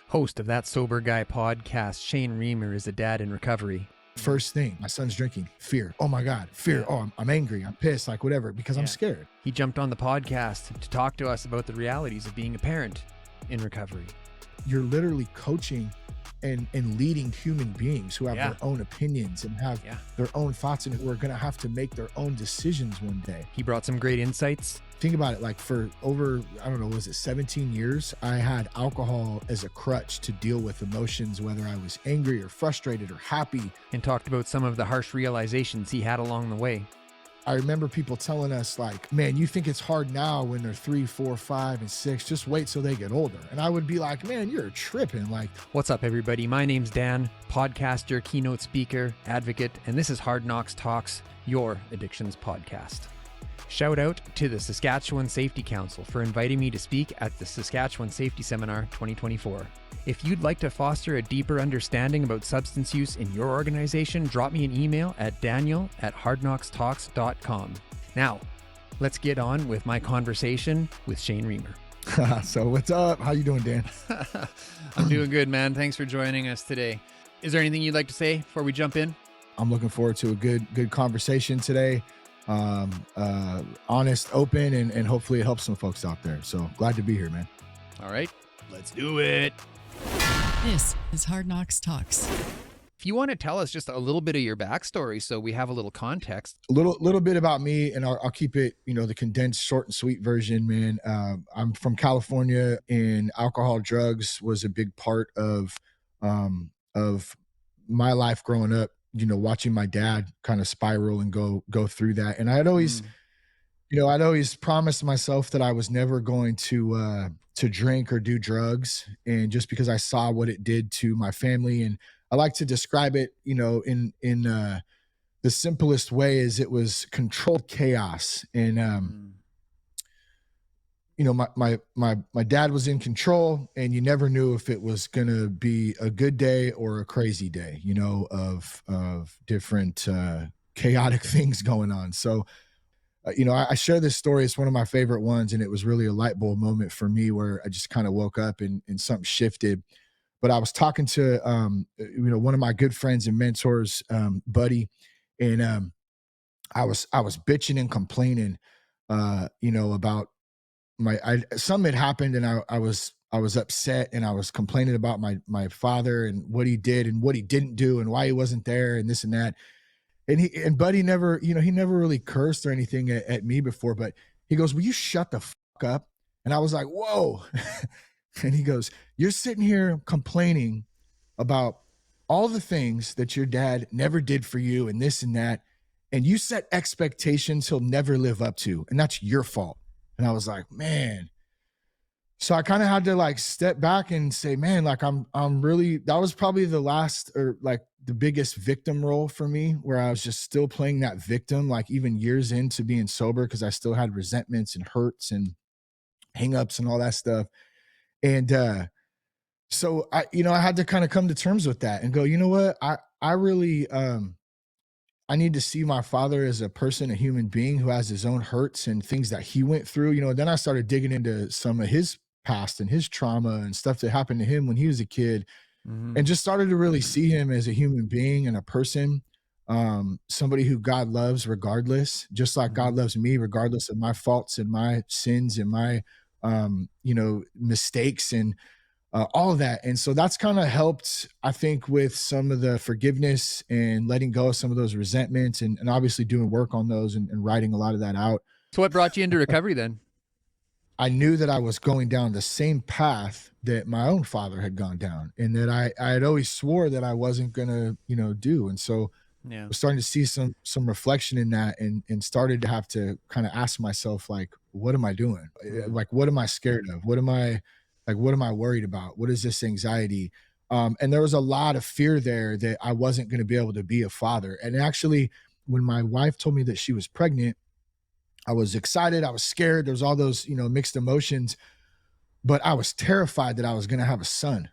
Host of That Sober Guy podcast, Shane Reimer is a dad in recovery. First thing, my son's drinking. Fear. Oh my God. Fear. Yeah. Oh, I'm angry. I'm pissed. Like whatever, because I'm scared. He jumped on the podcast to talk to us about the realities of being a parent in recovery. You're literally coaching and leading human beings who have Yeah. their own opinions and have their own thoughts and who are going to have to make their own decisions one day. He brought some great insights. Think about it, like for over, I don't know, was it 17 years? I had alcohol as a crutch to deal with emotions, whether I was angry or frustrated or happy. And talked about some of the harsh realizations he had along the way. I remember people telling us like, man, you think it's hard now when they're 3, 4, 5, and 6, just wait till they get older. And I would be like, man, you're tripping. Like, What's up, everybody? My name's Dan, podcaster, keynote speaker, advocate, and this is Hard Knocks Talks, your addictions podcast. Shout out to the Saskatchewan Safety Council for inviting me to speak at the Saskatchewan Safety Seminar 2024. If you'd like to foster a deeper understanding about substance use in your organization, drop me an email at daniel@hardknockstalks.com. Now, let's get on with my conversation with Shane Reimer. So what's up? How you doing, Dan? I'm doing good, man. Thanks for joining us today. Is there anything you'd like to say before we jump in? I'm looking forward to a good conversation today. Honest, open, and hopefully it helps some folks out there. So glad to be here, man. All right, let's do it. This is Hard Knocks Talks. If you want to tell us just a little bit of your backstory so we have a little context. A little bit about me, and I'll keep it, the condensed, short and sweet version, man. I'm from California, and alcohol, drugs was a big part of my life growing up. Watching my dad kind of spiral and go through that. And I'd always promised myself that I was never going to drink or do drugs. And just because I saw what it did to my family, and I like to describe it, in the simplest way, is it was controlled chaos. And, my dad was in control, and you never knew if it was going to be a good day or a crazy day, of different chaotic things going on. So, I share this story. It's one of my favorite ones, and it was really a light bulb moment for me where I just kind of woke up and something shifted. But I was talking to, one of my good friends and mentors, Buddy, and I was bitching and complaining, about something had happened, and I was upset, and I was complaining about my father and what he did and what he didn't do and why he wasn't there and this and that. And Buddy never, he never really cursed or anything at me before, but he goes, "Will you shut the fuck up?" And I was like, "Whoa." And he goes, "You're sitting here complaining about all the things that your dad never did for you and this and that, and you set expectations he'll never live up to, and that's your fault." And I was like, man. So I kind of had to like step back and say, man, like I'm really, that was probably the last, or like the biggest victim role for me, where I was just still playing that victim, like even years into being sober, because I still had resentments and hurts and hangups and all that stuff. And so I had to kind of come to terms with that and go, you know what, I really, I need to see my father as a person, a human being who has his own hurts and things that he went through. Then I started digging into some of his past and his trauma and stuff that happened to him when he was a kid, and just started to really see him as a human being and a person, somebody who God loves regardless, just like God loves me, regardless of my faults and my sins and my, mistakes and all of that. And so that's kind of helped, I think, with some of the forgiveness and letting go of some of those resentments, and obviously doing work on those and writing a lot of that out. So what brought you into recovery then? I knew that I was going down the same path that my own father had gone down, and that I had always swore that I wasn't going to, do. And so I was starting to see some reflection in that, and started to have to kind of ask myself, like, what am I doing? Like, what am I scared of? What am I worried about? What is this anxiety? And there was a lot of fear there that I wasn't going to be able to be a father. And actually, when my wife told me that she was pregnant, I was excited. I was scared. There was all those, mixed emotions, but I was terrified that I was going to have a son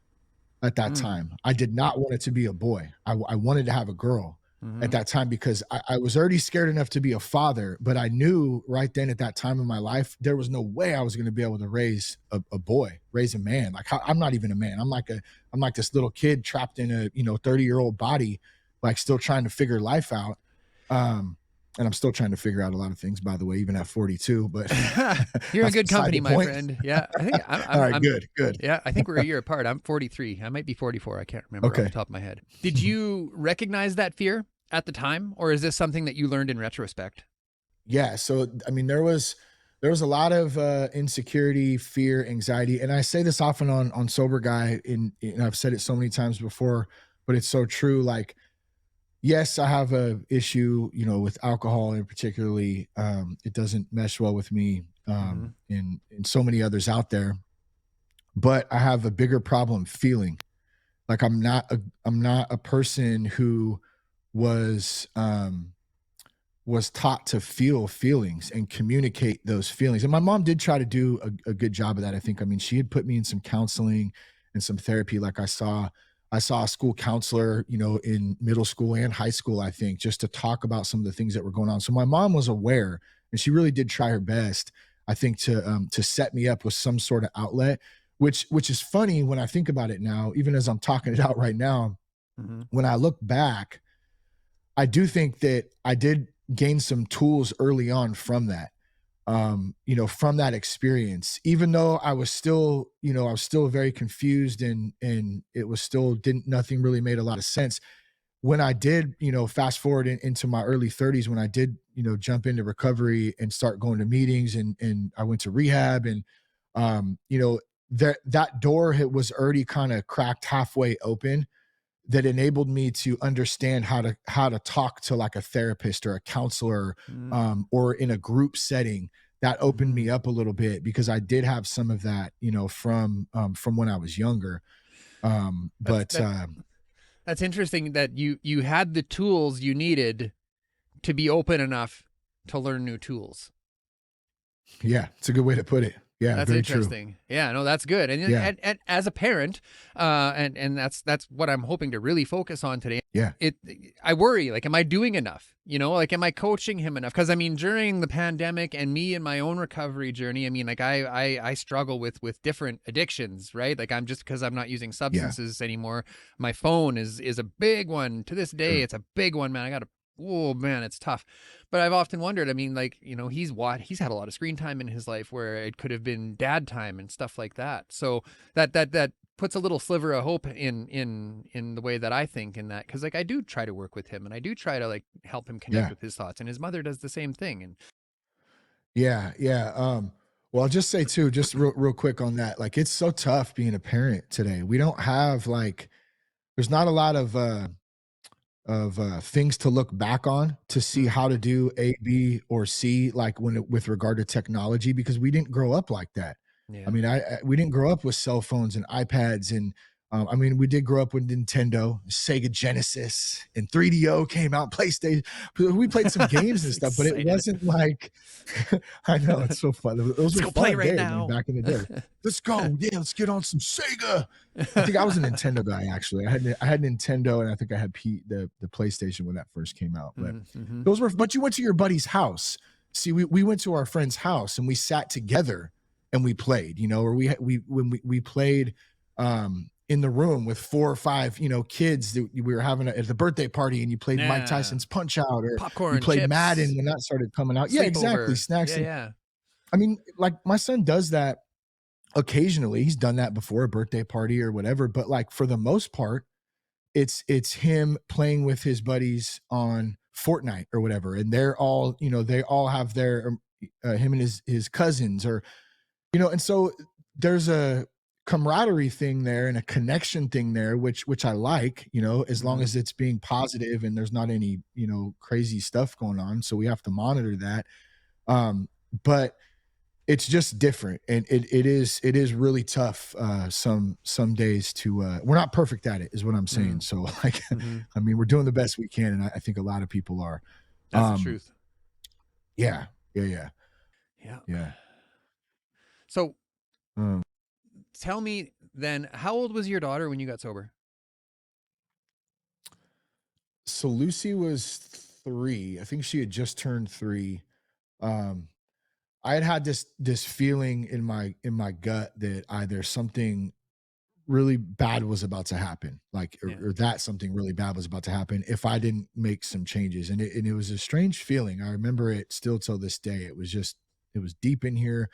at that time. I did not want it to be a boy. I wanted to have a girl. at that time, because I was already scared enough to be a father, but I knew right then at that time in my life, there was no way I was going to be able to raise a boy, raise a man. Like I'm not even a man. I'm like this little kid trapped in a, 30-year-old body, like still trying to figure life out. And I'm still trying to figure out a lot of things, by the way, even at 42, but You're in that's good beside company, the my point. friend. Yeah. I think All right, good. yeah, I think we're a year apart. I'm 43. I might be 44. I can't remember off Okay. the top of my head. Did you recognize that fear at the time, or is this something that you learned in retrospect? Yeah. So, I mean, there was a lot of insecurity, fear, anxiety. And I say this often on Sober Guy, and I've said it so many times before, but it's so true. Like, yes, I have a issue, with alcohol, and particularly, it doesn't mesh well with me, and so many others out there. But I have a bigger problem feeling. Like I'm not a person who was was taught to feel feelings and communicate those feelings. And my mom did try to do a good job of that, I think. I mean, she had put me in some counseling and some therapy. Like I saw a school counselor, in middle school and high school, I think, just to talk about some of the things that were going on. So my mom was aware, and she really did try her best, I think, to set me up with some sort of outlet, which is funny when I think about it now, even as I'm talking it out right now. When I look back, I do think that I did gain some tools early on from that. From that experience, even though I was still, very confused, and it was still nothing really made a lot of sense. When I did, fast forward into my early 30s, when I did, jump into recovery and start going to meetings, and I went to rehab, and that door was already kind of cracked halfway open, that enabled me to understand how to talk to like a therapist or a counselor, or in a group setting. That opened me up a little bit, because I did have some of that, from when I was younger. That's interesting that you had the tools you needed to be open enough to learn new tools. Yeah, it's a good way to put it. Yeah, that's very interesting. True. Yeah, no, that's good. And, yeah. and as a parent, and that's what I'm hoping to really focus on today. Yeah. I worry, like, am I doing enough? Like, am I coaching him enough? Because I mean, during the pandemic and me and my own recovery journey, I mean, like I struggle with different addictions, right? Like, because I'm not using substances anymore. My phone is a big one to this day. It's a big one, man. Oh man, it's tough. But I've often wondered, I mean, like, he's had a lot of screen time in his life where it could have been dad time and stuff like that. So that puts a little sliver of hope in the way that I think in that. Cause like, I do try to work with him, and I do try to like help him connect with his thoughts, and his mother does the same thing. And yeah. Well, I'll just say too, just real quick on that. Like, it's so tough being a parent today. We don't have there's not a lot of things to look back on to see how to do A, B, or C, like with regard to technology, because we didn't grow up like that. Yeah. I mean, we didn't grow up with cell phones and iPads, and I mean, we did grow up with Nintendo, Sega Genesis, and 3DO came out, PlayStation. We played some games and stuff, but it wasn't like, I know, it's so fun. Those were fun days, man, back in the day. Let's go. Yeah, let's get on some Sega. I think I was a Nintendo guy, actually. I had Nintendo, and I think I had the PlayStation when that first came out. But but you went to your buddy's house. See, we went to our friend's house, and we sat together and we played, or we played in the room with 4 or 5, kids that we were having at the birthday party, and you played Mike Tyson's Punch Out, or popcorn, you played chips, Madden when that started coming out. Yeah, exactly. Snacks. Yeah. I mean, like, my son does that occasionally. He's done that before a birthday party or whatever, but like, for the most part, it's him playing with his buddies on Fortnite or whatever. And they're all, they all have their, him and his cousins, or, and so there's a camaraderie thing there and a connection thing there, which I like, as long as it's being positive and there's not any, crazy stuff going on. So we have to monitor that. But it's just different. And it is really tough. Some days to, we're not perfect at it, is what I'm saying. So like, I mean, we're doing the best we can. And I think a lot of people are. That's the truth. Yeah. So tell me then, how old was your daughter when you got sober? So Lucy was 3. I think she had just turned 3. Um, I had this feeling in my gut that either something really bad was about to happen, like, Yeah. or that something really bad was about to happen if I didn't make some changes. And it was a strange feeling. I remember it still till this day. It was deep in here,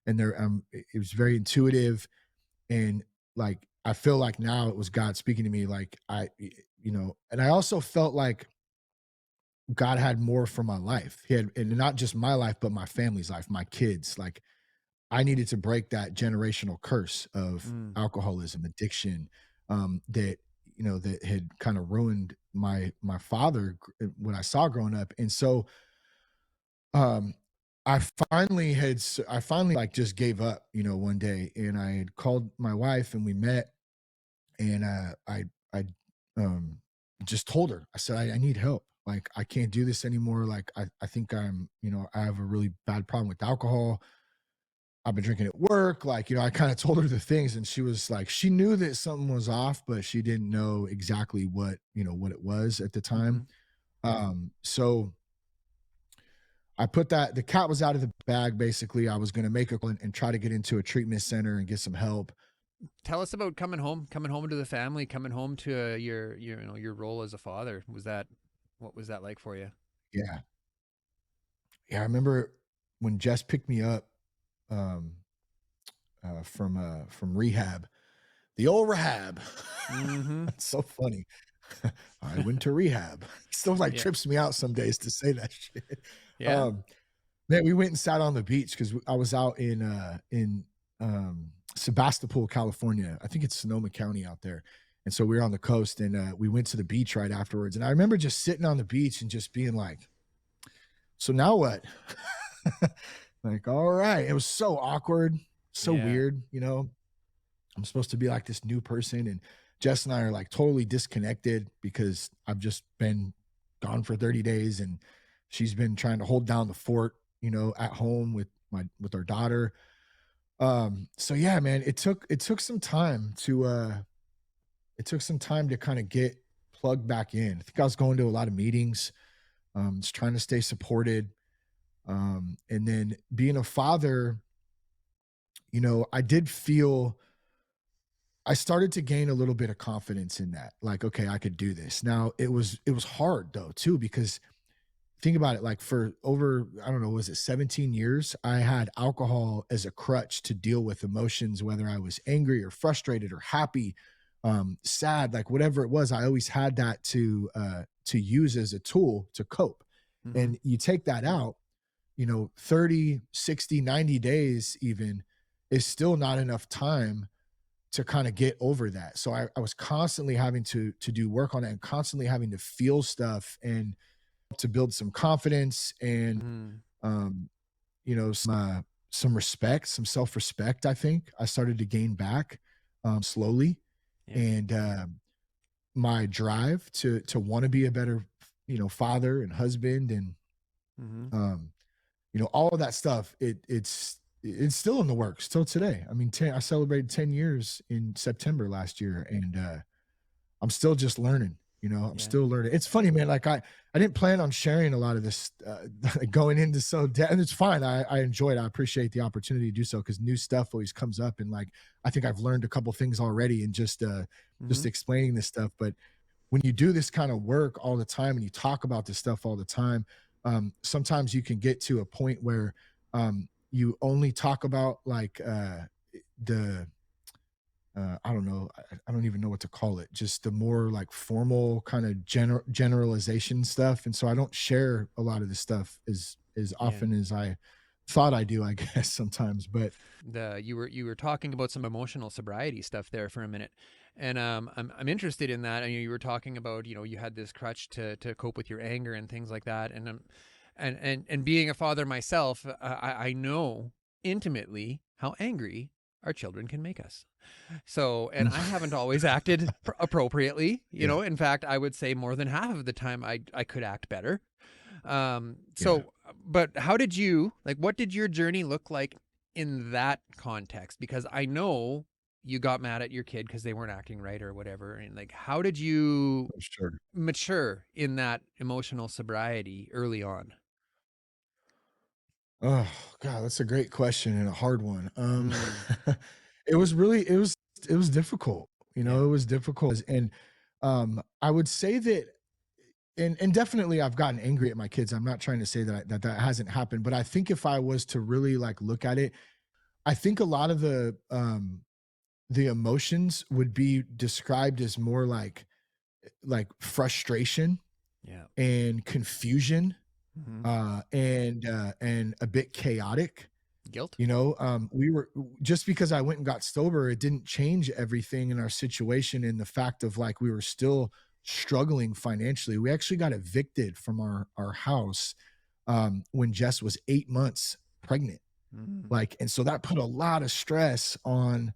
and it was very intuitive, and like I feel like now it was God speaking to me, like and I also felt like God had more for my life. He had, and not just my life, but my family's life, my kids. Like I needed to break that generational curse of Mm. alcoholism, addiction, that that had kind of ruined my father, what I saw growing up. And so um I finally like just gave up, one day, and I had called my wife and we met, and I um just told her. I said, I need help. Like I can't do this anymore. Like I think I have a really bad problem with alcohol. I've been drinking at work. Like, I kind of told her the things, and she was like, she knew that something was off, but she didn't know exactly what it was at the time. Mm-hmm. So I put the cat was out of the bag. Basically, I was going to make a call and try to get into a treatment center and get some help. Tell us about coming home to the family, coming home to your role as a father. What was that like for you? Yeah. Yeah. I remember when Jess picked me up, um, from rehab, the old rehab. Mm-hmm. It's so funny. I went to rehab. Still like Yeah. trips me out some days to say that shit. Yeah. Um, Man, we went and sat on the beach because I was out in Sebastopol, California. I think it's Sonoma County out there. And so we were on the coast, and we went to the beach right afterwards. And I remember just sitting on the beach and just being like, so now what? Like, all right. It was so awkward, so Yeah. weird, I'm supposed to be like this new person, and Jess and I are like totally disconnected because I've just been gone for 30 days, and she's been trying to hold down the fort, at home with our daughter. So yeah, man, it took some time to kind of get plugged back in. I think I was going to a lot of meetings, just trying to stay supported. And then being a father, I did feel I started to gain a little bit of confidence in that. Like, okay, I could do this. Now it was hard though too, because think about it, like for over, I don't know, was it 17 years? I had alcohol as a crutch to deal with emotions, whether I was angry or frustrated or happy, sad, like whatever it was. I always had that to use as a tool to cope. Mm-hmm. And you take that out, 30, 60, 90 days even is still not enough time to kind of get over that. So I was constantly having to do work on it, and constantly having to feel stuff, and to build some confidence, and Mm-hmm. um, some respect, some self-respect. I think I started to gain back slowly, Yeah. and my drive to want to be a better, father and husband, and Mm-hmm. all of that stuff. It's still in the works till today. I mean, I celebrated 10 years in September last year, and I'm still just learning. I'm Yeah. still learning. It's funny, man. Like I didn't plan on sharing a lot of this going into and it's fine. I enjoy it. I appreciate the opportunity to do so, because new stuff always comes up, and like I think I've learned a couple things already, and just Mm-hmm. explaining this stuff. But when you do this kind of work all the time, and you talk about this stuff all the time, sometimes you can get to a point where you only talk about like the I don't know. I don't even know what to call it. Just the more like formal kind of generalization stuff. And so I don't share a lot of this stuff as Yeah. often as I thought I do, I guess sometimes. But You were talking about some emotional sobriety stuff there for a minute, and I'm interested in that. I mean, you were talking about you had this crutch to cope with your anger and things like that, and being a father myself, I know intimately how angry our children can make us. So, and I haven't always acted appropriately. yeah, In fact, I would say more than half of the time I could act better. yeah. But how did what did your journey look like in that context? Because I know you got mad at your kid because they weren't acting right or whatever. And like, how did you Sure. mature in that emotional sobriety early on? Oh God, that's a great question and a hard one. Mm, It was really, it was difficult. You yeah. know, it was difficult, and I would say that, and definitely I've gotten angry at my kids. I'm not trying to say that that hasn't happened, but I think if I was to really like look at it, I think a lot of the emotions would be described as more like frustration Yeah. and confusion, Hmm. and a bit chaotic. Guilt. You know, we were, just because I went and got sober, it didn't change everything in our situation, and the fact of like we were still struggling financially. We actually got evicted from our house when Jess was 8 months pregnant. Mm, Like, and so that put a lot of stress on,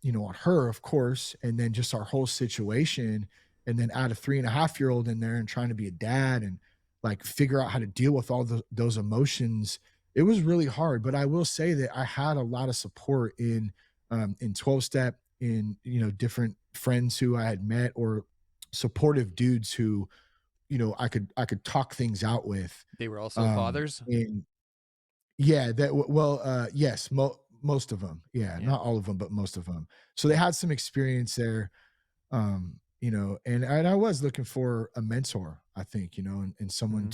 you know, on her, of course, and then just our whole situation. And then add a 3.5-year-old in there and trying to be a dad and like figure out how to deal with all those emotions. It was really hard, but I will say that I had a lot of support in 12 step, in, you know, different friends who I had met, or supportive dudes who, you know, I could talk things out with. they were also fathers. And yeah, well, yes, most of them. Yeah, Yeah. not all of them, but most of them. So they had some experience there, you know, and I was looking for a mentor, I think, you know, and someone Hmm.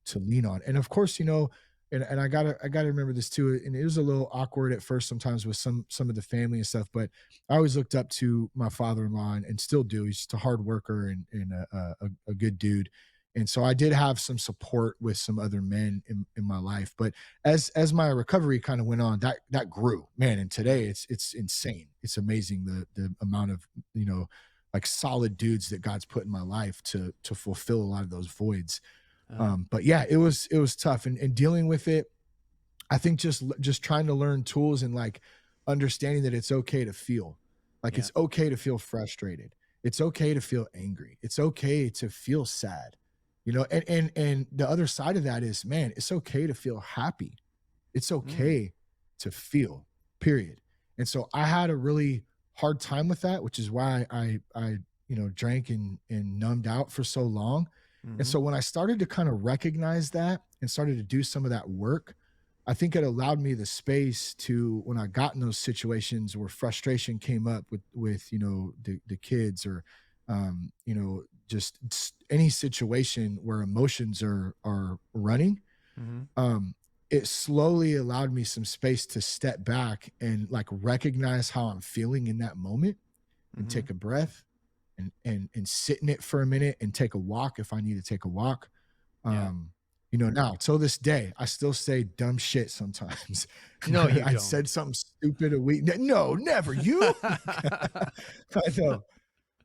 to lean on. And of course, you know, and I gotta remember this too. And it was a little awkward at first sometimes with some of the family and stuff, but I always looked up to my father-in-law, and still do. He's just a hard worker and a good dude. And so I did have some support with some other men in my life. But as my recovery kind of went on, that grew, man. And today it's insane. It's amazing the amount of, you know, like solid dudes that God's put in my life to fulfill a lot of those voids. Uh, But yeah, it was tough, and dealing with it. I think just trying to learn tools and like understanding that it's okay to feel, like yeah. it's okay to feel frustrated. It's okay to feel angry. It's okay to feel sad, you know. And the other side of that is, man, it's okay to feel happy. It's Mm, okay to feel, period. And so I had a really hard time with that, which is why I you know, drank and numbed out for so long. And hmm. so when I started to kind of recognize that and started to do some of that work, I think it allowed me the space to, when I got in those situations where frustration came up with, you know, the kids, or you know, just any situation where emotions are running, Hmm. um, it slowly allowed me some space to step back and like recognize how I'm feeling in that moment, and Hmm. take a breath, and sit in it for a minute, and take a walk if I need to take a walk. Yeah. Um, you know, now till this day, I still say dumb shit sometimes. No, you I don't. said something stupid a week. No, never. You? I know.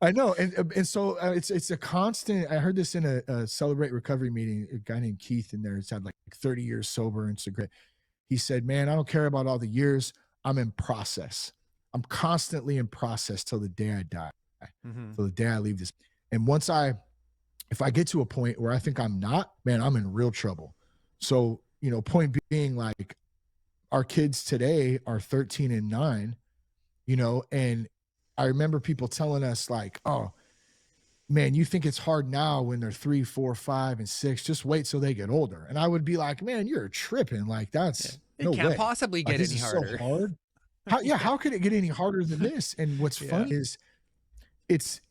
I know, and so it's a constant. I heard this in a Celebrate Recovery meeting. A guy named Keith in there has had like 30 years sober, and it's a great. He said, "Man, I don't care about all the years. I'm in process. I'm constantly in process till the day I die, Hmm. till the day I leave this. And if I get to a point where I think I'm not, man, I'm in real trouble." So, you know, point being, like, our kids today are 13 and 9, you know, and I remember people telling us like, "Oh, man, you think it's hard now when they're 3, 4, 5, and 6. Just wait till they get older." And I would be like, "Man, you're tripping. Like, Yeah. that's It no can't way. possibly Like, get this any is so harder. hard." How, yeah, Yeah. how could it get any harder than this? And what's Yeah. funny is it's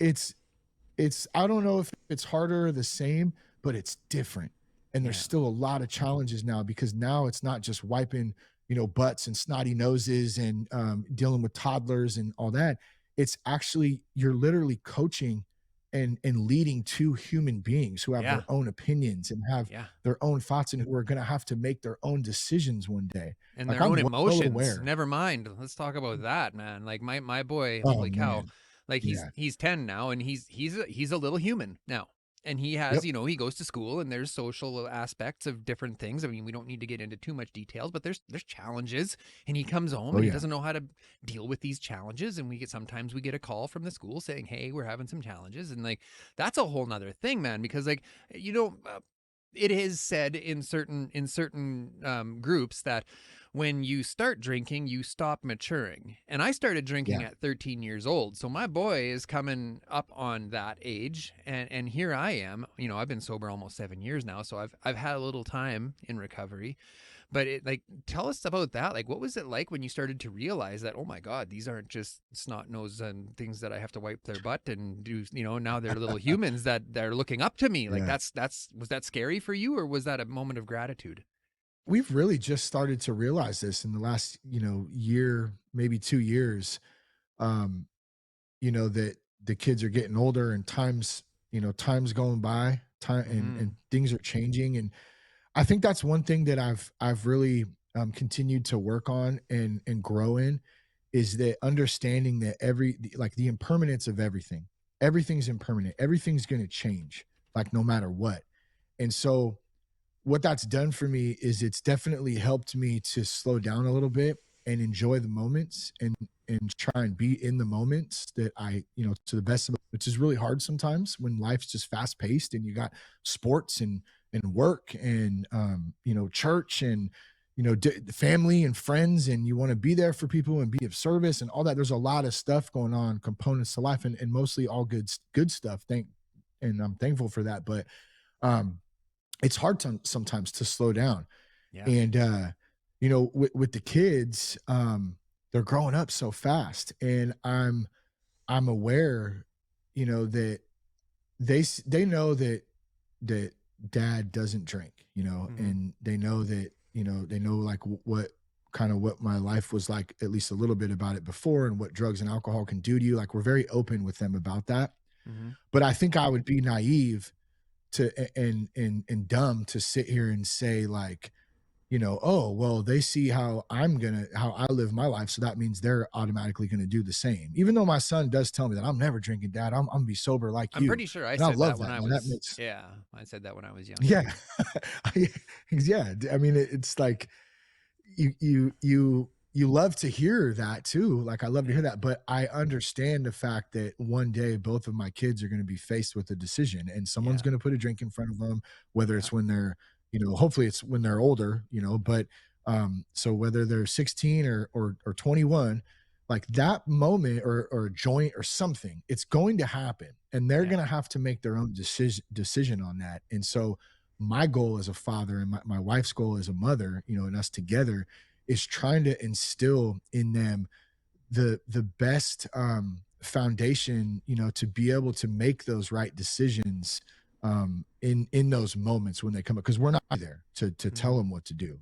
it's I don't know if it's harder or the same, but it's different. And there's Yeah. still a lot of challenges now, because now it's not just wiping, you know, butts and snotty noses and dealing with toddlers and all that. It's actually, you're literally coaching and leading two human beings who have Yeah. their own opinions and have Yeah. their own thoughts, and who are going to have to make their own decisions one day. And Like, their I'm own well emotions. aware. Never mind. Let's talk about that, man. Like my boy, Oh holy cow. man. Like Yeah. he's 10 now, and he's a little human now. And he has, Yep. you know, he goes to school, and there's social aspects of different things. I mean, we don't need to get into too much details, but there's challenges, and he comes home Oh and he yeah. doesn't know how to deal with these challenges, and sometimes we get a call from the school saying, "Hey, we're having some challenges." And like that's a whole nother thing, man, because like you know, it is said in certain groups that when you start drinking, you stop maturing. And I started drinking Yeah. at 13 years old. So my boy is coming up on that age. And here I am. You know, I've been sober almost 7 years now. So I've had a little time in recovery. But tell us about that. Like, what was it like when you started to realize that, oh my God, these aren't just snot nose and things that I have to wipe their butt and do, you know, now they're little humans that they're looking up to me. Like Yeah. was that scary for you, or was that a moment of gratitude? We've really just started to realize this in the last, year, maybe 2 years, um, that the kids are getting older and time's going by, time and things are changing. And I think that's one thing that I've really continued to work on and grow in, is that understanding that the impermanence of everything's impermanent. Everything's going to change, like, no matter what. And so what that's done for me is it's definitely helped me to slow down a little bit and enjoy the moments and try and be in the moments that to the best of, which is really hard sometimes when life's just fast paced and you got sports and work and church and family and friends, and you want to be there for people and be of service and all that. There's a lot of stuff going on, components to life, and mostly all good stuff. And I'm thankful for that. But it's hard sometimes to slow down. Yeah. And with the kids, they're growing up so fast, and I'm aware, that they know that dad doesn't drink, and they know that, they know like what my life was like, at least a little bit about it before, and what drugs and alcohol can do to you. Like, we're very open with them about that. But I think I would be naive and dumb to sit here and say, like, oh, well, they see how I live my life, so that means they're automatically gonna do the same. Even though my son does tell me that I'm never drinking, Dad. I'm gonna be sober like you. I'm pretty sure I And said love that when I man. was, I said that when I was young. Yeah. Yeah. I mean, it's like you love to hear that too. Like, I love to hear that, but I understand the fact that one day both of my kids are going to be faced with a decision, and someone's going to put a drink in front of them, whether it's when they're, hopefully it's when they're older, but so whether they're 16 or 21, like that moment or a joint or something, it's going to happen, and they're going to have to make their own decision on that. And so my goal as a father and my wife's goal as a mother, and us together, is trying to instill in them the best foundation, to be able to make those right decisions in those moments when they come up, because we're not there to tell them what to do.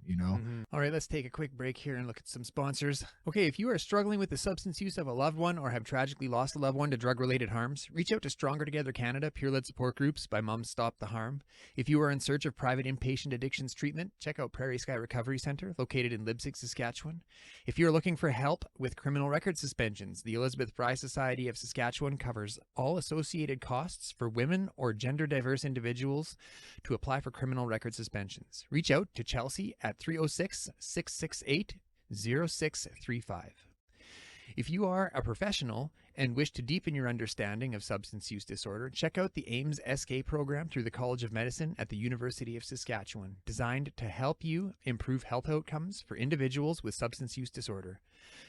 All right, let's take a quick break here and look at some sponsors. Okay, if you are struggling with the substance use of a loved one or have tragically lost a loved one to drug-related harms, reach out to Stronger Together Canada peer-led support groups by Moms Stop the Harm. If you are in search of private inpatient addictions treatment, check out Prairie Sky Recovery Centre, located in Leipzig, Saskatchewan. If you are looking for help with criminal record suspensions, the Elizabeth Fry Society of Saskatchewan covers all associated costs for women or gender-diverse individuals to apply for criminal record suspensions. Reach out to Chelsea at 306-668-0635. If you are a professional and wish to deepen your understanding of substance use disorder, check out the AIMS SK program through the College of Medicine at the University of Saskatchewan, designed to help you improve health outcomes for individuals with substance use disorder.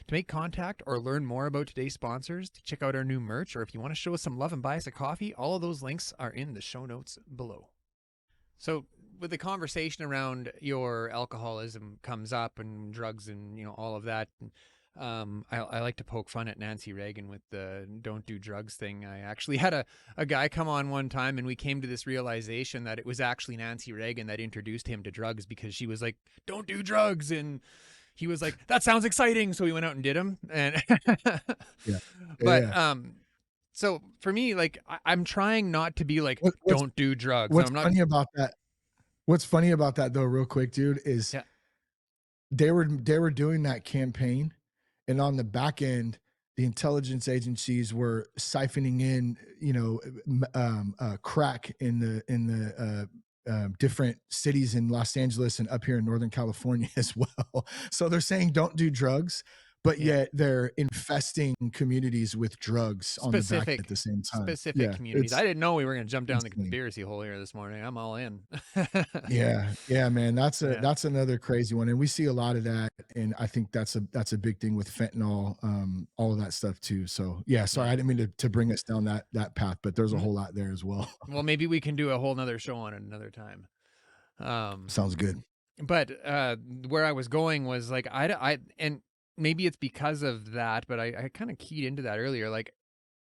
To make contact or learn more about today's sponsors, to check out our new merch, or if you want to show us some love and buy us a coffee, all of those links are in the show notes below. So with the conversation around your alcoholism comes up and drugs and, all of that, I like to poke fun at Nancy Reagan with the don't do drugs thing. I actually had a guy come on one time, and we came to this realization that it was actually Nancy Reagan that introduced him to drugs, because she was like, don't do drugs. And he was like, that sounds exciting. So he went out and did them. And so for me, like, I'm trying not to be like, don't do drugs. What's funny about that? What's funny about that, though, real quick, dude, is they were doing that campaign, and on the back end, the intelligence agencies were siphoning in, crack in the different cities in Los Angeles and up here in Northern California as well. So they're saying don't do drugs, but yet they're infesting communities with drugs on the back Specific at the same time. specific Yeah, communities. I it's didn't know we were going to jump down the insane. conspiracy hole here this morning. I'm all in. Yeah, man. That's Yeah. another crazy one, and we see a lot of that. And I think that's a big thing with fentanyl, all of that stuff too. So yeah, sorry, I didn't mean to bring us down that path, but there's a whole lot there as well. Well, maybe we can do a whole nother show on it another time. Sounds good. But where I was going was like, and maybe it's because of that, but I kind of keyed into that earlier. Like,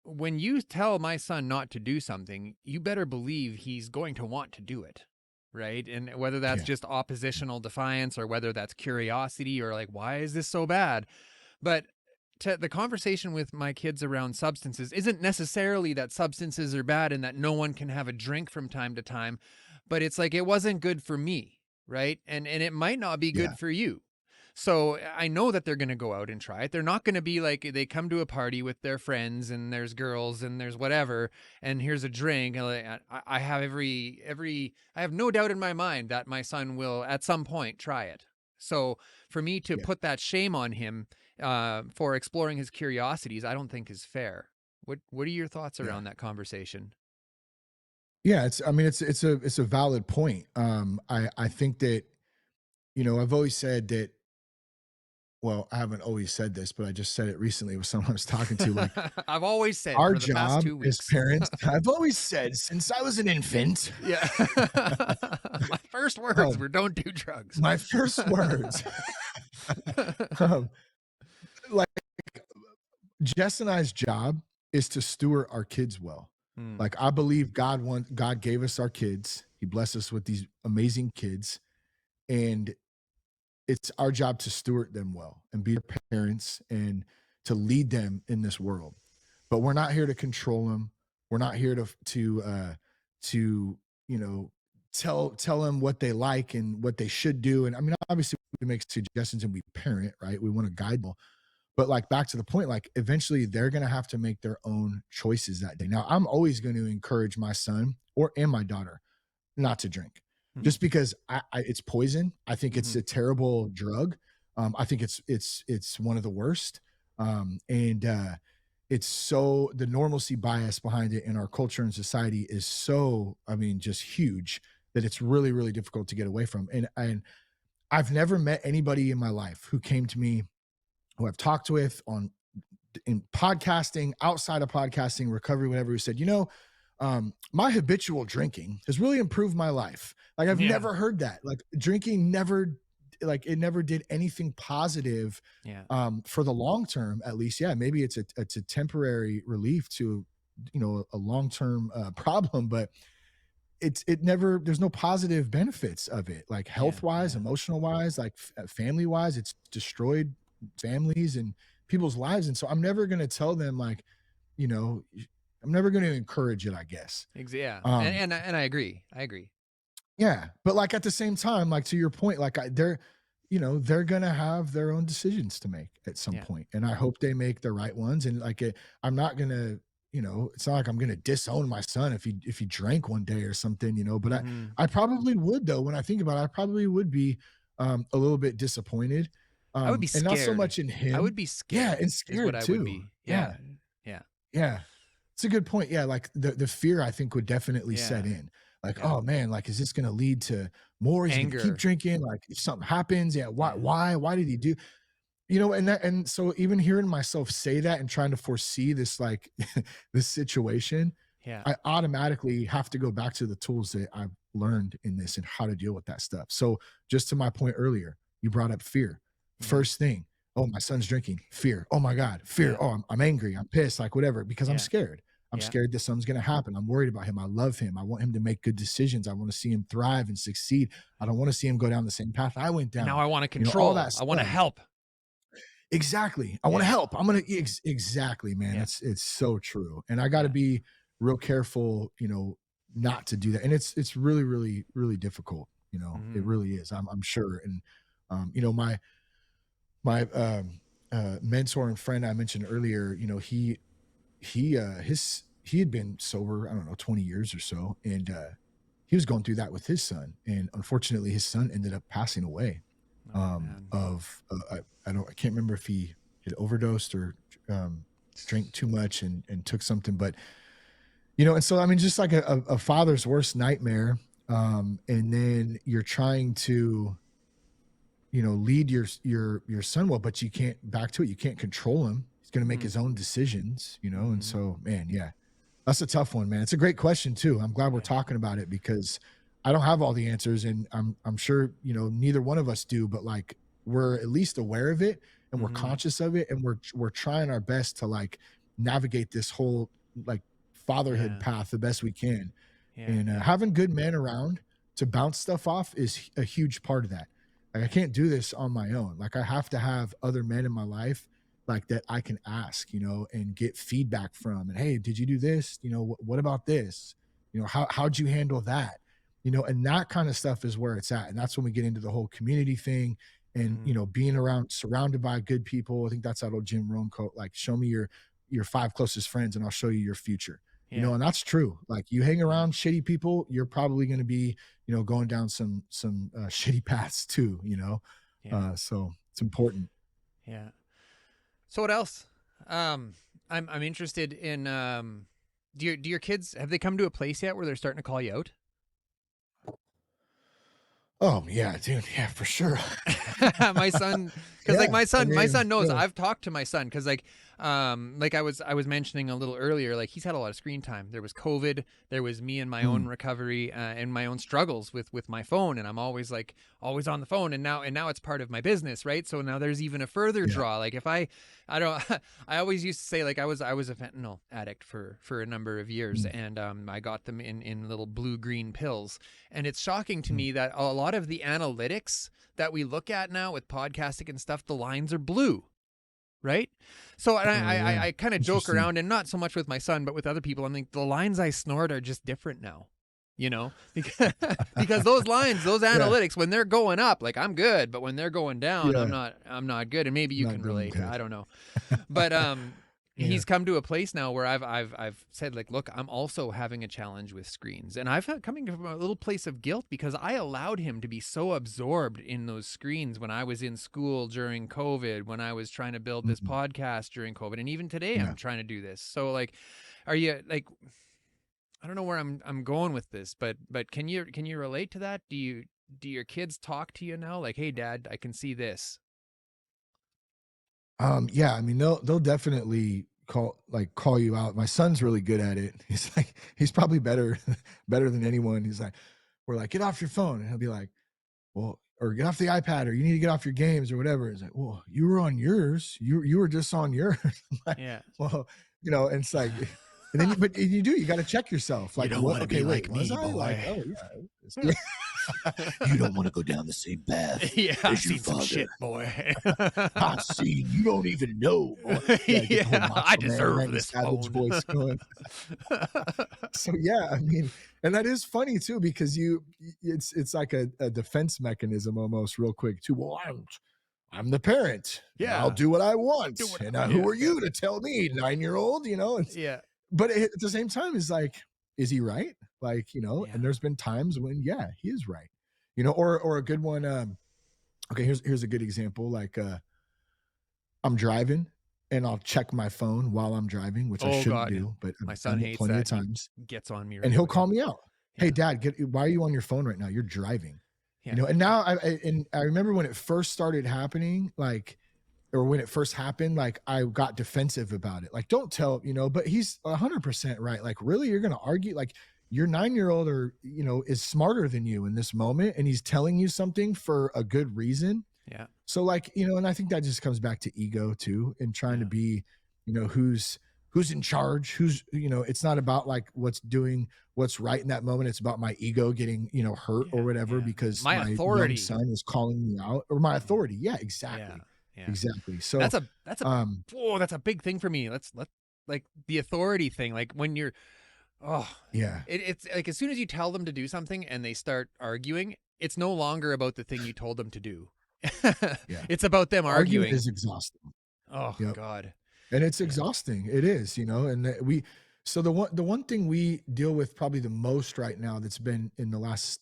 when you tell my son not to do something, you better believe he's going to want to do it. Right. And whether that's Yeah. just oppositional defiance or whether that's curiosity or like, why is this so bad? But the conversation with my kids around substances isn't necessarily that substances are bad and that no one can have a drink from time to time, but it's like, it wasn't good for me. Right. And it might not be good Yeah. for you. So I know that they're going to go out and try it. They're not going to be like, they come to a party with their friends and there's girls and there's whatever, and here's a drink. I have I have no doubt in my mind that my son will at some point try it. So for me to put that shame on him for exploring his curiosities, I don't think is fair. What are your thoughts around that conversation? Yeah, it's a valid point. I think that, I've always said that. Well, I haven't always said this, but I just said it recently with someone I was talking to. Like, I've always said our for the past job 2 as weeks. parents, I've always said since I was an infant. Yeah. My first words were don't do drugs. My first words. Like, Jess and I's job is to steward our kids well. Like, I believe God gave us our kids. He blessed us with these amazing kids. And it's our job to steward them well and be their parents and to lead them in this world. But we're not here to control them. We're not here to tell them what they like and what they should do. And I mean, obviously we make suggestions and we parent, right? We want to guide them. But like, back to the point, like, eventually they're going to have to make their own choices that day. Now, I'm always going to encourage my son and my daughter not to drink. Just because it's poison. I think it's a terrible drug. I think it's one of the worst. It's so, the normalcy bias behind it in our culture and society is so, just huge, that it's really, really difficult to get away from. And I've never met anybody in my life who came to me, who I've talked with in podcasting, outside of podcasting, recovery, whatever, who said, my habitual drinking has really improved my life. Like, I've never heard that. Like, drinking never did anything positive for the long term, at least. Yeah, maybe it's a temporary relief to, a long-term problem, but there's no positive benefits of it, like health-wise, emotional-wise, like family-wise. It's destroyed families and people's lives. And so I'm never going to tell them, like, I'm never going to encourage it, I guess. Yeah. And I agree. Yeah. But like, at the same time, like, to your point, like, they're going to have their own decisions to make at some point. And I hope they make the right ones. And like, I'm not going to, it's not like I'm going to disown my son if he drank one day or something, but I probably would, though. When I think about it, I probably would be a little bit disappointed. I would be scared. And not so much in him. I would be scared. Yeah. And scared too. I would be. Yeah. It's a good point. Yeah. Like, the fear, I think, would definitely set in. Like, oh man, like, is this going to lead to more? Is he gonna keep drinking? Like, if something happens, why did he do? And so even hearing myself say that and trying to foresee this, like, this situation, I automatically have to go back to the tools that I've learned in this and how to deal with that stuff. So just to my point earlier, you brought up fear. First thing, oh, my son's drinking. Fear. Oh my God. Fear. Oh, I'm angry. I'm pissed. Like, whatever, because I'm scared. I'm scared that something's going to happen. I'm worried about him. I love him. I want him to make good decisions. I want to see him thrive and succeed. I don't want to see him go down the same path I went down. Now I want to control. All that stuff. I want to help. Exactly. I want to help. I'm going to, exactly, man. It's so true. And I got to be real careful, not to do that. And it's really, really, really difficult. It really is. I'm sure. And, my mentor and friend I mentioned earlier, he had been sober, I don't know, 20 years or so. And he was going through that with his son. And unfortunately, his son ended up passing away. I can't remember if he had overdosed or drank too much and took something. But, you know, and so, I mean, just like a father's worst nightmare. And then you're trying to, you know, lead your son well, but you can't back to it. You can't control him. He's going to make his own decisions, you know? And so, man, yeah, that's a tough one, man. It's a great question too. I'm glad we're talking about it because I don't have all the answers, and I'm sure, you know, neither one of us do, but like, we're at least aware of it and we're conscious of it. And we're trying our best to like navigate this whole like fatherhood path the best we can. And having good men around to bounce stuff off is a huge part of that. Like, I can't do this on my own. Like, I have to have other men in my life like that I can ask, you know, and get feedback from. And, hey, did you do this? You know, what about this? You know, how'd you handle that? You know, and that kind of stuff is where it's at. And that's when we get into the whole community thing and, you know, being surrounded by good people. I think that's that old Jim Rohn quote, like, show me your 5 closest friends and I'll show you your future. You know, and that's true. Like, you hang around shitty people, you're probably going to be, you know, going down some shitty paths too, you know? So it's important. Yeah. So what else? I'm interested in, do your kids, have they come to a place yet where they're starting to call you out? Oh yeah, dude. Yeah, for sure. My son, cause like my son knows. I've talked to my son cause like I was mentioning a little earlier, like he's had a lot of screen time. There was COVID, there was me and my own recovery and my own struggles with my phone. And I'm always on the phone, and now it's part of my business. Right. So now there's even a further draw. Like if I always used to say, like, I was a fentanyl addict for a number of years, and I got them in little blue-green pills. And it's shocking to me that a lot of the analytics that we look at now with podcasting and stuff, the lines are blue. Right. So and I kind of joke around, and not so much with my son, but with other people. I'm like, the lines I snort are just different now, you know, because those lines, those analytics, when they're going up, like, I'm good, but when they're going down, I'm not good. And maybe you can relate. I don't know. But he's come to a place now where I've said, like, look, I'm also having a challenge with screens, and I've coming from a little place of guilt because I allowed him to be so absorbed in those screens when I was in school during COVID, when I was trying to build this podcast during COVID, and even today I'm trying to do this. So, like, are you, like, I don't know where I'm going with this, but can you relate to that? Do your kids talk to you now, like, hey, Dad, I can see this? Yeah, I mean, they'll definitely call you out. My son's really good at it. He's probably better than anyone. He's like, we're like, get off your phone, and he'll be like, well, or get off the iPad, or you need to get off your games or whatever. He's like, well, you were on yours. You were just on yours. Like, well, you know, and it's like, and then you got to check yourself. Like, you don't want to be like me, boy. Like, oh yeah. You don't want to go down the same path. Yeah, I've as your seen some father. shit, boy. I've seen. You don't even know, boy. I deserve this savage phone. voice going. So yeah, I mean, and that is funny too, because it's like a defense mechanism almost, real quick too. Well, I'm the parent. Yeah, I'll do what I want. Who are you to tell me, 9-year-old? You know. But at the same time, it's like, is he right? Like, you know, and there's been times when, he is right, you know, or a good one. Okay, here's a good example. Like, I'm driving and I'll check my phone while I'm driving, which I shouldn't do, but my son hates plenty that. of times. He gets on me, and he'll call me out. Hey, Dad, why are you on your phone right now? You're driving. You know, and now I remember when it first started happening, like, or when it first happened, like, I got defensive about it. Like, don't tell, you know, but he's 100% right. Like, really, you're going to argue? Like, your 9-year-old or, you know, is smarter than you in this moment, and he's telling you something for a good reason. Yeah. So, like, you know, and I think that just comes back to ego too, and trying to be, you know, who's in charge, who's, you know, it's not about like what's right in that moment. It's about my ego getting, you know, hurt or whatever, because my authority young son is calling me out, or my authority. Yeah, exactly. Yeah. Exactly. So that's a big thing for me. Let's like the authority thing. Like, when you're, it's like, as soon as you tell them to do something and they start arguing, it's no longer about the thing you told them to do. It's about them arguing. Argument is exhausting. Oh God. And it's exhausting. It is, you know, and so the one thing we deal with probably the most right now, that's been in the last,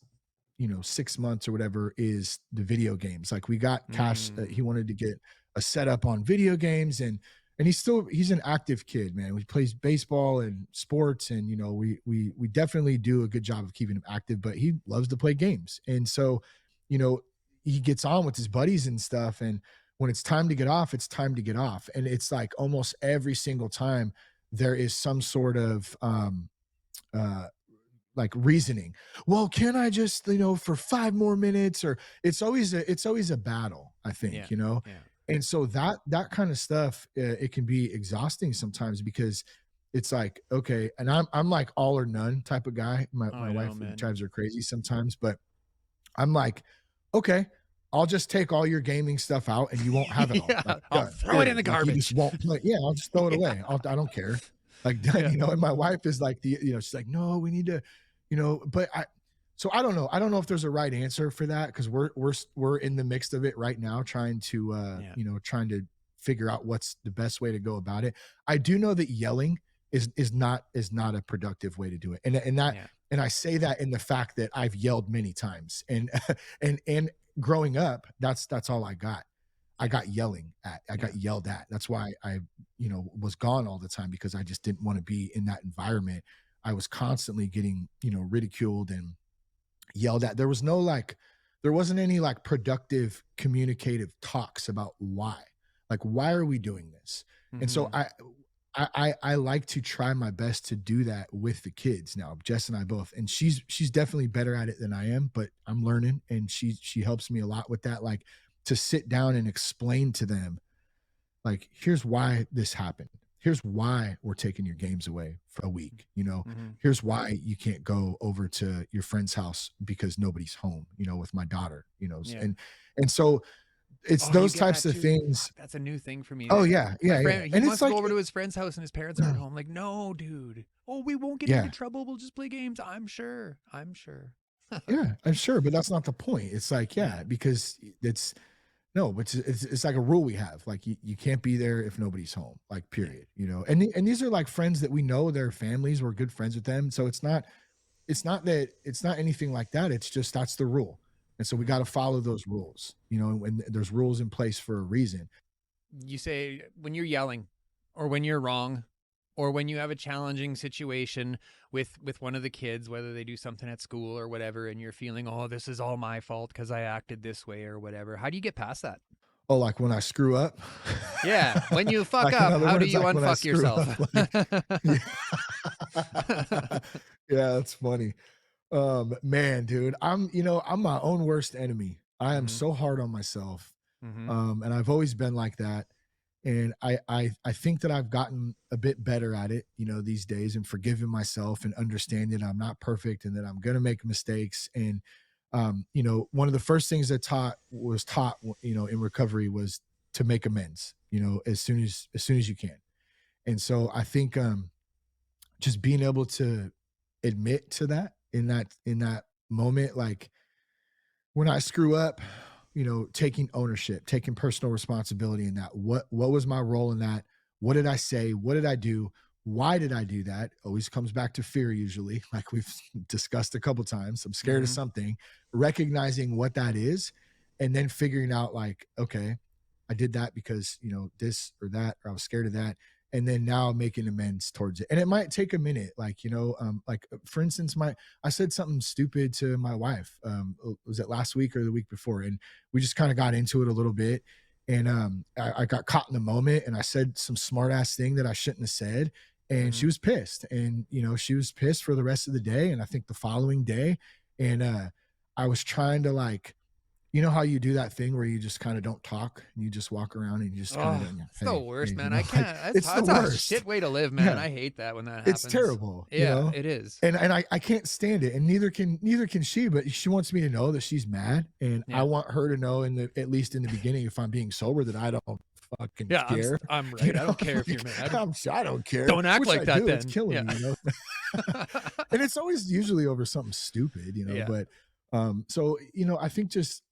you know, 6 months or whatever, is the video games. Like, we got Cash, he wanted to get a setup on video games, and he's an active kid, man. He plays baseball and sports, and we definitely do a good job of keeping him active, but he loves to play games. And so, he gets on with his buddies and stuff, and when it's time to get off, it's time to get off. And it's like almost every single time there is some sort of like reasoning. Well, can I just, for 5 more minutes? Or it's always a battle, I think, Yeah. And so that kind of stuff, it can be exhausting sometimes, because it's like, okay, and I'm like all or none type of guy. My wife drives her crazy sometimes, but I'm like, okay, I'll just take all your gaming stuff out and you won't have it all. Yeah, Like, I'll throw it in the garbage. You just won't play. Yeah, I'll just throw it away. I don't care. Like, and my wife is like, she's like, no, we need to, but so I don't know. I don't know if there's a right answer for that, because we're in the mix of it right now, trying to figure out what's the best way to go about it. I do know that yelling is not a productive way to do it. And I say that in the fact that I've yelled many times, and growing up, that's all I got. I got got yelled at. That's why I was gone all the time, because I just didn't want to be in that environment. I was constantly getting, ridiculed and yelled at. There wasn't any like productive communicative talks about why are we doing this? Mm-hmm. And so I like to try my best to do that with the kids now, Jess and I both. And she's definitely better at it than I am, but I'm learning, and she helps me a lot with that. Like, to sit down and explain to them, like, here's why this happened. Here's why we're taking your games away for a week. Here's why you can't go over to your friend's house because nobody's home, with my daughter, and so it's those types of things. That's a new thing for me. Oh yeah. He wants to go over to his friend's house and his parents aren't home. Like, no, dude. Oh, we won't get into trouble. We'll just play games. I'm sure. Yeah, I'm sure, but that's not the point. It's like, because it's like a rule we have. Like, you can't be there if nobody's home, like, period. And these are like friends that we know, their families, we're good friends with them. So it's not anything like that. It's just, that's the rule. And so we got to follow those rules, and there's rules in place for a reason. You say when you're yelling, or when you're wrong, or when you have a challenging situation with one of the kids, whether they do something at school or whatever, and you're feeling, oh, this is all my fault because I acted this way or whatever. How do you get past that? Oh, like when I screw up? Yeah. When you fuck up, how do you unfuck yourself? Yeah, that's funny. Man, dude, I'm my own worst enemy. I am so hard on myself. And I've always been like that. And I think that I've gotten a bit better at it, these days, and forgiving myself and understanding I'm not perfect and that I'm going to make mistakes. And, one of the first things that was taught, in recovery, was to make amends, as soon as you can. And so I think, just being able to admit to that in that moment, like, when I screw up, taking ownership, taking personal responsibility in that. What was my role in that? What did I say? What did I do? Why did I do that? Always comes back to fear, usually, like we've discussed a couple times. I'm scared of something, recognizing what that is, and then figuring out, like, okay, I did that because, this or that, or I was scared of that. And then now making amends towards it. And it might take a minute, like, like, for instance, I said something stupid to my wife. Was it last week or the week before? And we just kind of got into it a little bit. And I got caught in the moment, and I said some smart ass thing that I shouldn't have said. And she was pissed, and, she was pissed for the rest of the day. And I think the following day, and I was trying to, like, how you do that thing where you just kind of don't talk and you just walk around and you just kind of, it's the worst, man. I can't, that's a shit way to live, man. I hate that when that happens. It's terrible. Yeah, it is. And I can't stand it. And neither can she, but she wants me to know that she's mad. And I want her to know, at least in the beginning, if I'm being sober, that I don't fucking care. I'm right. I don't care if you're mad. I don't care. Don't act like that then. It's killing me, And it's always usually over something stupid, but so, I think just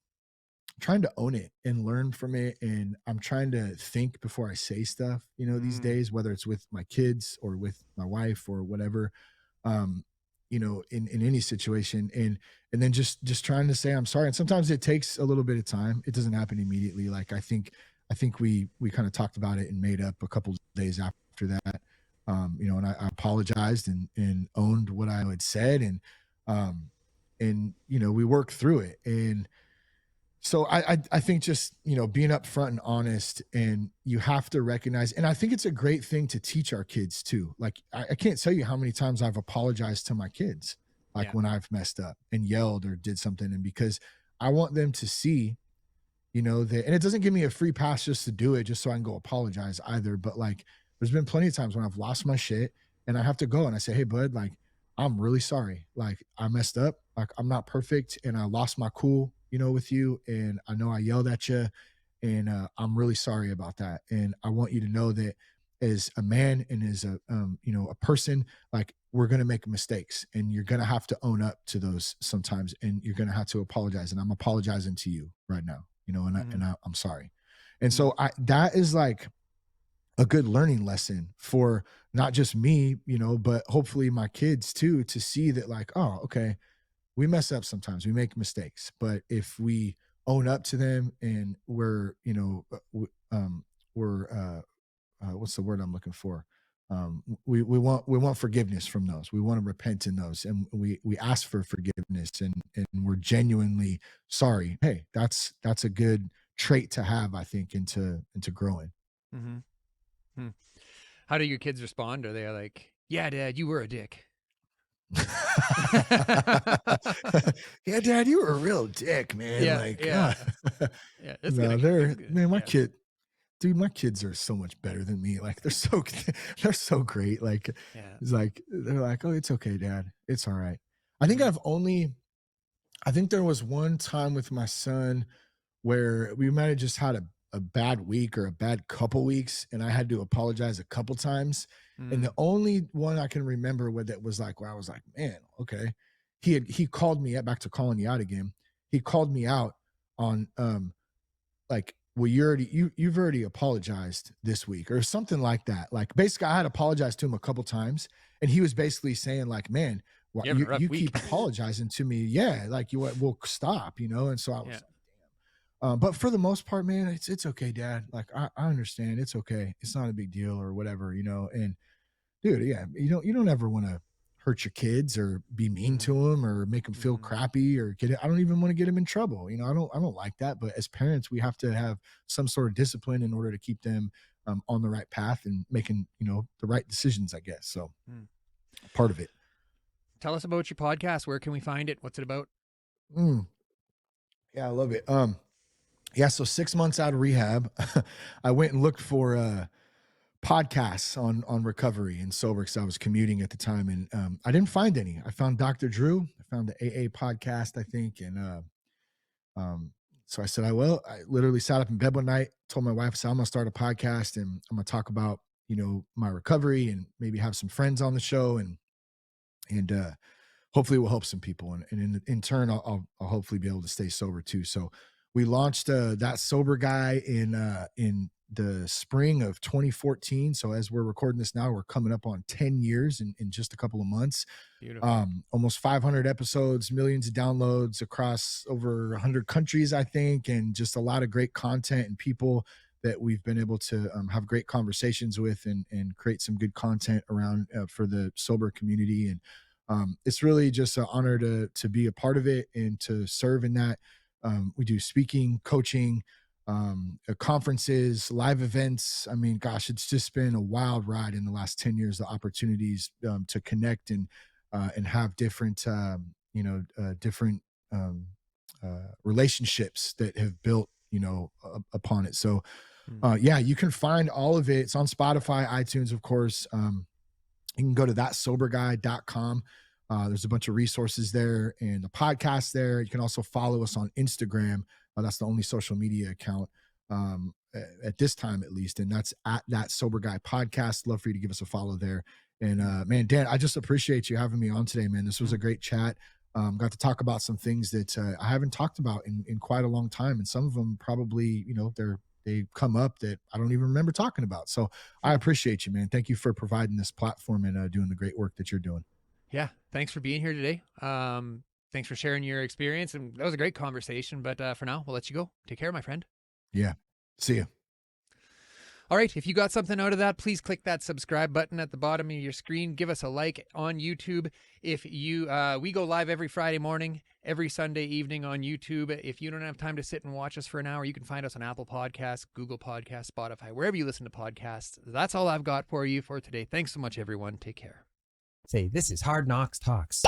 trying to own it and learn from it. And I'm trying to think before I say stuff, these days, whether it's with my kids or with my wife or whatever, in any situation, and then just trying to say I'm sorry. And sometimes it takes a little bit of time. It doesn't happen immediately. Like, I think I think we kind of talked about it and made up a couple of days after that. And I apologized and owned what I had said, um, and we worked through it. And so I think just being upfront and honest, and you have to recognize, and I think it's a great thing to teach our kids too. Like I can't tell you how many times I've apologized to my kids, like when I've messed up and yelled or did something, and because I want them to see, that, and it doesn't give me a free pass just to do it just so I can go apologize either. But like, there's been plenty of times when I've lost my shit and I have to go and I say, hey bud, like, I'm really sorry. Like I messed up. Like I'm not perfect and I lost my cool, with you. And I know I yelled at you, and I'm really sorry about that. And I want you to know that as a man and as a person, like we're going to make mistakes and you're going to have to own up to those sometimes, and you're going to have to apologize. And I'm apologizing to you right now, I'm sorry. And so that is like a good learning lesson for not just me, but hopefully my kids too, to see that like, oh, okay, we mess up sometimes, we make mistakes, but if we own up to them and we're, what's the word I'm looking for? We want forgiveness from those. We want to repent in those, and we ask for forgiveness, and we're genuinely sorry. Hey, that's a good trait to have, I think, into growing. Mm-hmm. Hmm. How do your kids respond? Are they like, yeah, Dad, you were a dick? Yeah, Dad, you were a real dick, man. Yeah, like, yeah. Yeah, it's no, good. man, my Yeah. dude, my kids are so much better than me. Like they're so great. Like Yeah. it's like they're like, oh, it's okay, Dad. It's all right. I think there was one time with my son where we might have just had a bad week or a bad couple weeks, and I had to apologize a couple times. And the only one I can remember with it was like where I was like, man, okay. He called me back to calling you out again. He called me out on like, well, you've already apologized this week or something like that. Like basically I had apologized to him a couple times, and he was basically saying like, man, You're having a rough you week. keep apologizing to me. Yeah. Like will stop, And so I was like, damn. But for the most part, man, it's okay, Dad. Like I understand. It's okay. It's not a big deal or whatever, and dude, yeah, you don't ever want to hurt your kids or be mean to them or make them feel crappy or I don't even want to get them in trouble. I don't like that. But as parents, we have to have some sort of discipline in order to keep them on the right path and making, the right decisions, I guess. So part of it. Tell us about your podcast. Where can we find it? What's it about? Yeah, I love it. Yeah. So 6 months out of rehab, I went and looked for, podcasts on recovery and sober, because I was commuting at the time, and I didn't find any. I found Dr. Drew. I found the AA podcast, I think, and so I said, I literally sat up in bed one night, told my wife, I said, I'm gonna start a podcast, and I'm gonna talk about my recovery and maybe have some friends on the show, and hopefully we'll help some people, and in turn I'll hopefully be able to stay sober too. So we launched That Sober Guy in the spring of 2014. So as we're recording this now, we're coming up on 10 years in just a couple of months. Beautiful. Almost 500 episodes, millions of downloads across over 100 countries, I think, and just a lot of great content and people that we've been able to have great conversations with, and create some good content around for the sober community. And it's really just an honor to be a part of it and to serve in that. We do speaking, coaching, conferences, live events. I mean, gosh, it's just been a wild ride in the last 10 years, the opportunities to connect and have different, different relationships that have built, upon it. So, yeah, you can find all of it. It's on Spotify, iTunes, of course. You can go to thatsoberguy.com. There's a bunch of resources there and the podcast there. You can also follow us on Instagram. That's the only social media account at this time, at least. And that's at That Sober Guy Podcast. Love for you to give us a follow there. And man, Dan, I just appreciate you having me on today, man. This was a great chat. Got to talk about some things that I haven't talked about in quite a long time. And some of them probably, they come up that I don't even remember talking about. So I appreciate you, man. Thank you for providing this platform and doing the great work that you're doing. Yeah. Thanks for being here today. Thanks for sharing your experience. And that was a great conversation. But for now, we'll let you go. Take care, my friend. Yeah. See you. All right, if you got something out of that, please click that subscribe button at the bottom of your screen. Give us a like on YouTube. If you, we go live every Friday morning, every Sunday evening on YouTube. If you don't have time to sit and watch us for an hour, you can find us on Apple Podcasts, Google Podcasts, Spotify, wherever you listen to podcasts. That's all I've got for you for today. Thanks so much, everyone. Take care. Say, this is Hard Knocks Talks.